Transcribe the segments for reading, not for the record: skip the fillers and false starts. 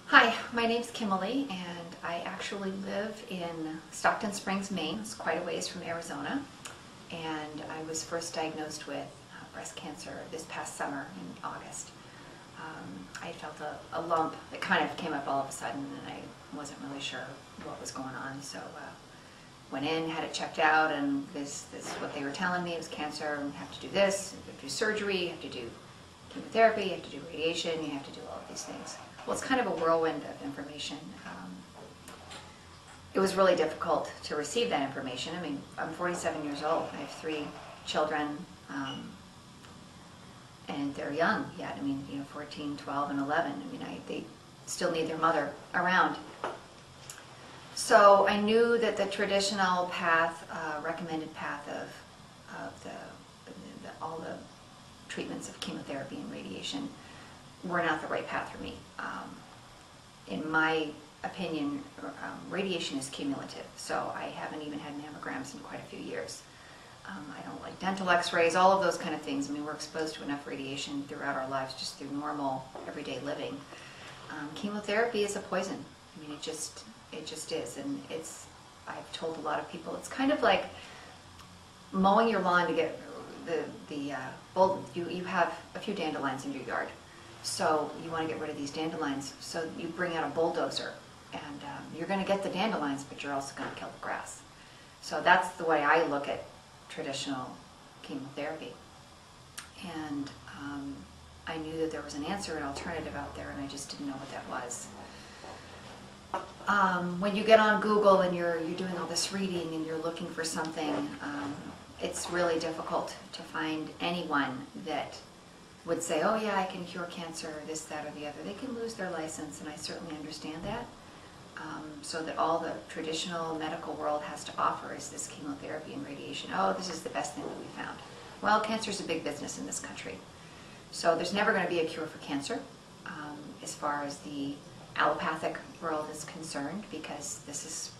Hi, my name's Kimmile, and I actually live in Stockton Springs, Maine. It's quite a ways from Arizona. And I was first diagnosed with breast cancer this past summer in August. I felt a lump that kind of came up all of a sudden, and I wasn't really sure what was going on. So went in, had it checked out, and this what they were telling me was cancer. You have to do this, you have to do surgery, you have to do chemotherapy, you have to do radiation, you have to do all of these things. Well, it's kind of a whirlwind of information. It was really difficult to receive that information. I mean, I'm 47 years old. I have 3 children, and they're young yet. I mean, 14, 12, and 11. I mean, they still need their mother around. So I knew that the traditional path, recommended path of all the treatments of chemotherapy and radiation were not the right path for me. In my opinion, radiation is cumulative, so I haven't even had mammograms in quite a few years. I don't like dental x-rays, all of those kind of things. I mean, we're exposed to enough radiation throughout our lives just through normal, everyday living. Chemotherapy is a poison. I mean, it just is, and I've told a lot of people, it's kind of like mowing your lawn to get you have a few dandelions in your yard. So you want to get rid of these dandelions, so you bring out a bulldozer, and you're going to get the dandelions, but you're also going to kill the grass. So that's the way I look at traditional chemotherapy. And I knew that there was an answer, an alternative out there, and I just didn't know what that was. When you get on Google and you're doing all this reading and you're looking for something, it's really difficult to find anyone that would say, oh yeah, I can cure cancer, this, that, or the other. They can lose their license, and I certainly understand that. So that all the traditional medical world has to offer is this chemotherapy and radiation. Oh, this is the best thing that we found. Well, cancer is a big business in this country. So there's never going to be a cure for cancer as far as the allopathic world is concerned, because this is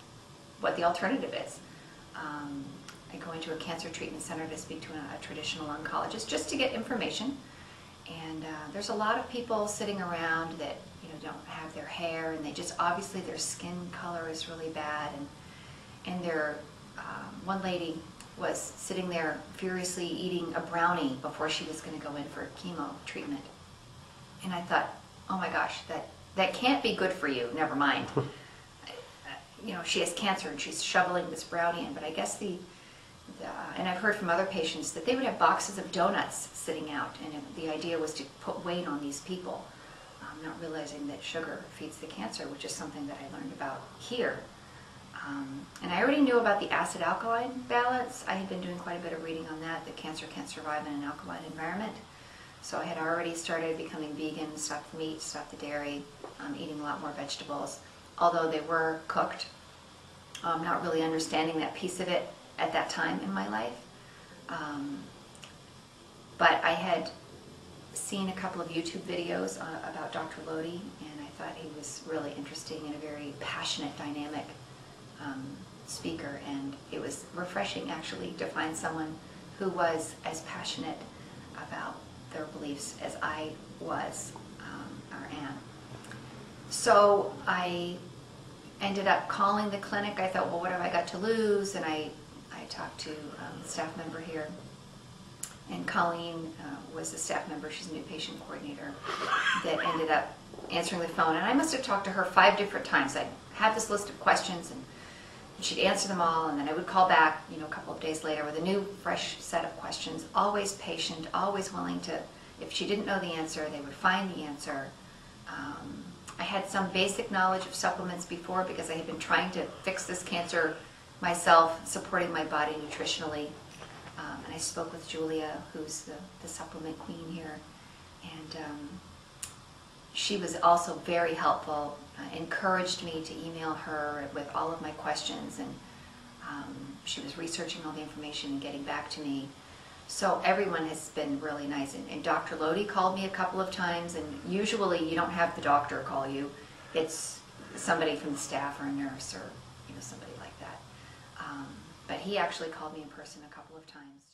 what the alternative is. I go into a cancer treatment center to speak to a traditional oncologist just to get information. And there's a lot of people sitting around that don't have their hair, and they just obviously their skin color is really bad, and they're one lady was sitting there furiously eating a brownie before she was going to go in for chemo treatment, and I thought, oh my gosh, that can't be good for you. Never mind. She has cancer and she's shoveling this brownie in, but I guess and I've heard from other patients that they would have boxes of donuts sitting out, and the idea was to put weight on these people, not realizing that sugar feeds the cancer, which is something that I learned about here. And I already knew about the acid-alkaline balance. I had been doing quite a bit of reading on that cancer can't survive in an alkaline environment. So I had already started becoming vegan, stopped the meat, stopped the dairy, eating a lot more vegetables, although they were cooked. Not really understanding that piece of it at that time in my life. But I had seen a couple of YouTube videos about Dr. Lodi, and I thought he was really interesting and a very passionate, dynamic speaker, and it was refreshing actually to find someone who was as passionate about their beliefs as I was or am. So I ended up calling the clinic. I thought, well, what have I got to lose? And I talked to a staff member here, and Colleen was a staff member. She's a new patient coordinator that ended up answering the phone, and I must have talked to her 5 different times. I'd have this list of questions, and she'd answer them all, and then I would call back a couple of days later with a new fresh set of questions, always patient, always willing to, if she didn't know the answer, they would find the answer. I had some basic knowledge of supplements before because I had been trying to fix this cancer myself, supporting my body nutritionally. And I spoke with Julia, who's the supplement queen here, and she was also very helpful, encouraged me to email her with all of my questions, and she was researching all the information and getting back to me. So everyone has been really nice, and Dr. Lodi called me a couple of times, and usually you don't have the doctor call you, it's somebody from the staff or a nurse or somebody like that. But he actually called me in person a couple of times.